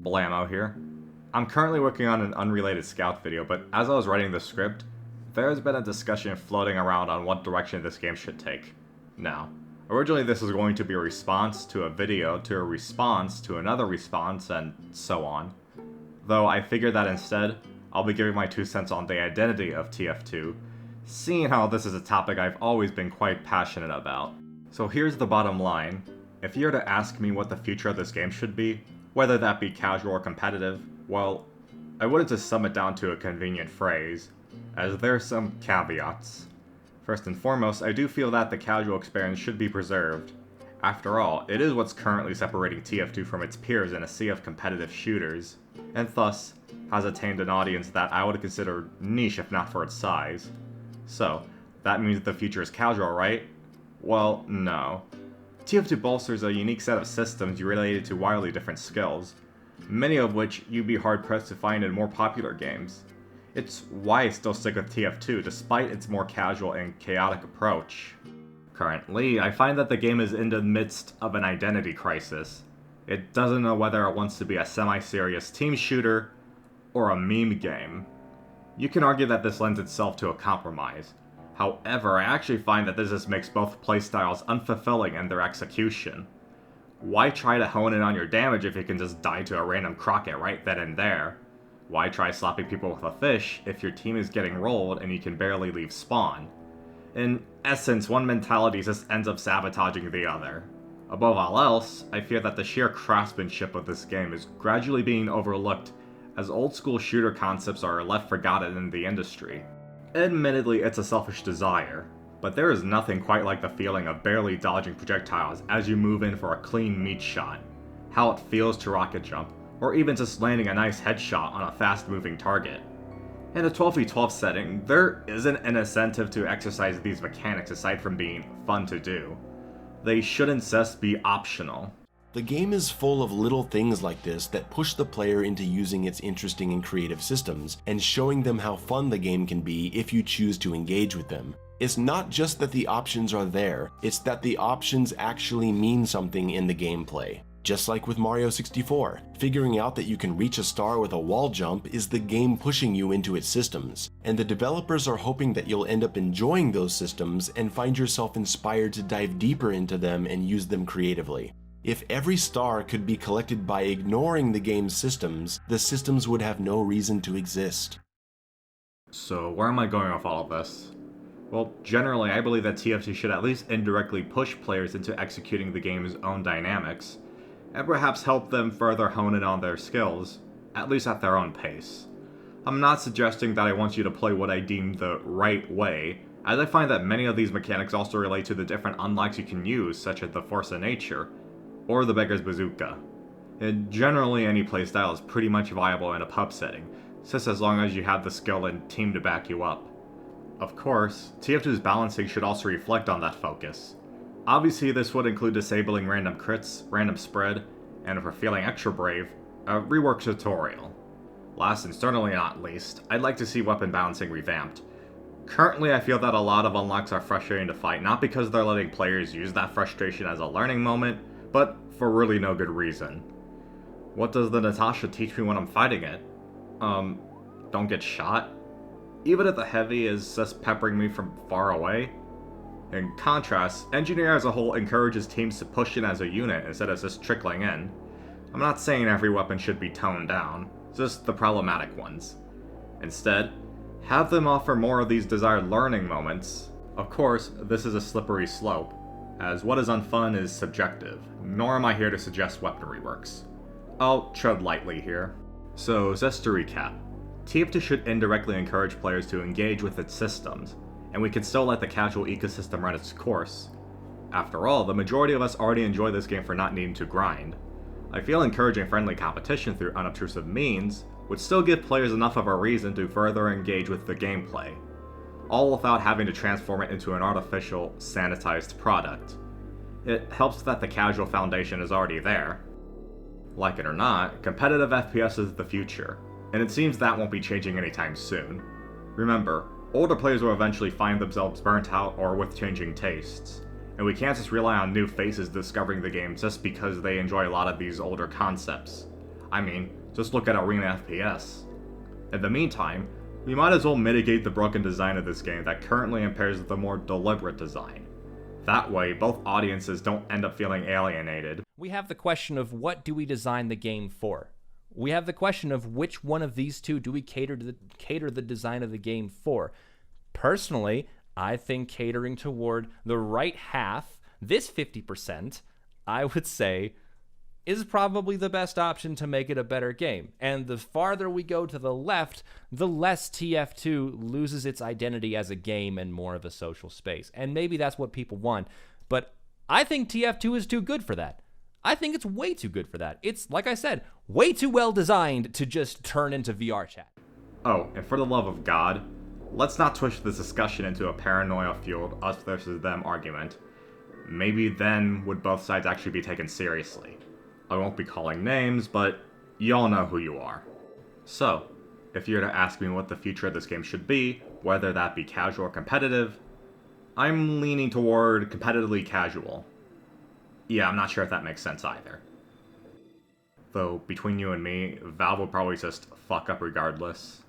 Blamo here. I'm currently working on an unrelated Scout video, but as I was writing the script, there's been a discussion floating around on what direction this game should take. Now, originally this was going to be a response to a video, to a response to another response, and so on. Though I figured that instead, I'll be giving my 2 cents on the identity of TF2, seeing how this is a topic I've always been quite passionate about. So here's the bottom line. If you were to ask me what the future of this game should be, whether that be casual or competitive, well, I wouldn't just sum it down to a convenient phrase, as there are some caveats. First and foremost, I do feel that the casual experience should be preserved. After all, it is what's currently separating TF2 from its peers in a sea of competitive shooters, and thus has attained an audience that I would consider niche if not for its size. So, that means the future is casual, right? Well, no. TF2 bolsters a unique set of systems related to wildly different skills, many of which you'd be hard-pressed to find in more popular games. It's why I still stick with TF2 despite its more casual and chaotic approach. Currently, I find that the game is in the midst of an identity crisis. It doesn't know whether it wants to be a semi-serious team shooter or a meme game. You can argue that this lends itself to a compromise. However, I actually find that this just makes both playstyles unfulfilling in their execution. Why try to hone in on your damage if you can just die to a random crocket right then and there? Why try slapping people with a fish if your team is getting rolled and you can barely leave spawn? In essence, one mentality just ends up sabotaging the other. Above all else, I fear that the sheer craftsmanship of this game is gradually being overlooked as old school shooter concepts are left forgotten in the industry. Admittedly, it's a selfish desire, but there is nothing quite like the feeling of barely dodging projectiles as you move in for a clean meat shot, how it feels to rocket jump, or even just landing a nice headshot on a fast-moving target. In a 12v12 setting, there isn't an incentive to exercise these mechanics aside from being fun to do. They shouldn't just be optional. The game is full of little things like this that push the player into using its interesting and creative systems and showing them how fun the game can be if you choose to engage with them. It's not just that the options are there, it's that the options actually mean something in the gameplay. Just like with Mario 64, figuring out that you can reach a star with a wall jump is the game pushing you into its systems, and the developers are hoping that you'll end up enjoying those systems and find yourself inspired to dive deeper into them and use them creatively. If every star could be collected by ignoring the game's systems, the systems would have no reason to exist. So where am I going with all of this? Well, generally I believe that TF2 should at least indirectly push players into executing the game's own dynamics, and perhaps help them further hone in on their skills, at least at their own pace. I'm not suggesting that I want you to play what I deem the right way, as I find that many of these mechanics also relate to the different unlocks you can use, such as the Force of Nature, or the Beggar's Bazooka. And generally any playstyle is pretty much viable in a pub setting, just as long as you have the skill and team to back you up. Of course, TF2's balancing should also reflect on that focus. Obviously this would include disabling random crits, random spread, and if we're feeling extra brave, a rework tutorial. Last and certainly not least, I'd like to see weapon balancing revamped. Currently I feel that a lot of unlocks are frustrating to fight, not because they're letting players use that frustration as a learning moment, but for really no good reason. What does the Natasha teach me when I'm fighting it? Don't get shot? Even if the heavy is just peppering me from far away? In contrast, Engineer as a whole encourages teams to push in as a unit instead of just trickling in. I'm not saying every weapon should be toned down, just the problematic ones. Instead, have them offer more of these desired learning moments. Of course, this is a slippery slope, as what is unfun is subjective, nor am I here to suggest weapon reworks. I'll tread lightly here. So, just to recap, TF2 should indirectly encourage players to engage with its systems, and we can still let the casual ecosystem run its course. After all, the majority of us already enjoy this game for not needing to grind. I feel encouraging friendly competition through unobtrusive means would still give players enough of a reason to further engage with the gameplay, all without having to transform it into an artificial, sanitized product. It helps that the casual foundation is already there. Like it or not, competitive FPS is the future, and it seems that won't be changing anytime soon. Remember, older players will eventually find themselves burnt out or with changing tastes, and we can't just rely on new faces discovering the game just because they enjoy a lot of these older concepts. I mean, just look at Arena FPS. In the meantime, we might as well mitigate the broken design of this game that currently impairs the more deliberate design. That way, both audiences don't end up feeling alienated. We have the question of what do we design the game for? We have the question of which one of these two do we cater the design of the game for? Personally, I think catering toward the right half, this 50%, I would say, is probably the best option to make it a better game. And the farther we go to the left, the less TF2 loses its identity as a game and more of a social space. And maybe that's what people want, but I think TF2 is too good for that. I think it's way too good for that. It's, like I said, way too well designed to just turn into VR chat. Oh, and for the love of God, let's not twist this discussion into a paranoia-fueled us versus them argument. Maybe then would both sides actually be taken seriously. I won't be calling names, but y'all know who you are. So, if you were to ask me what the future of this game should be, whether that be casual or competitive, I'm leaning toward competitively casual. Yeah, I'm not sure if that makes sense either. Though, between you and me, Valve will probably just fuck up regardless.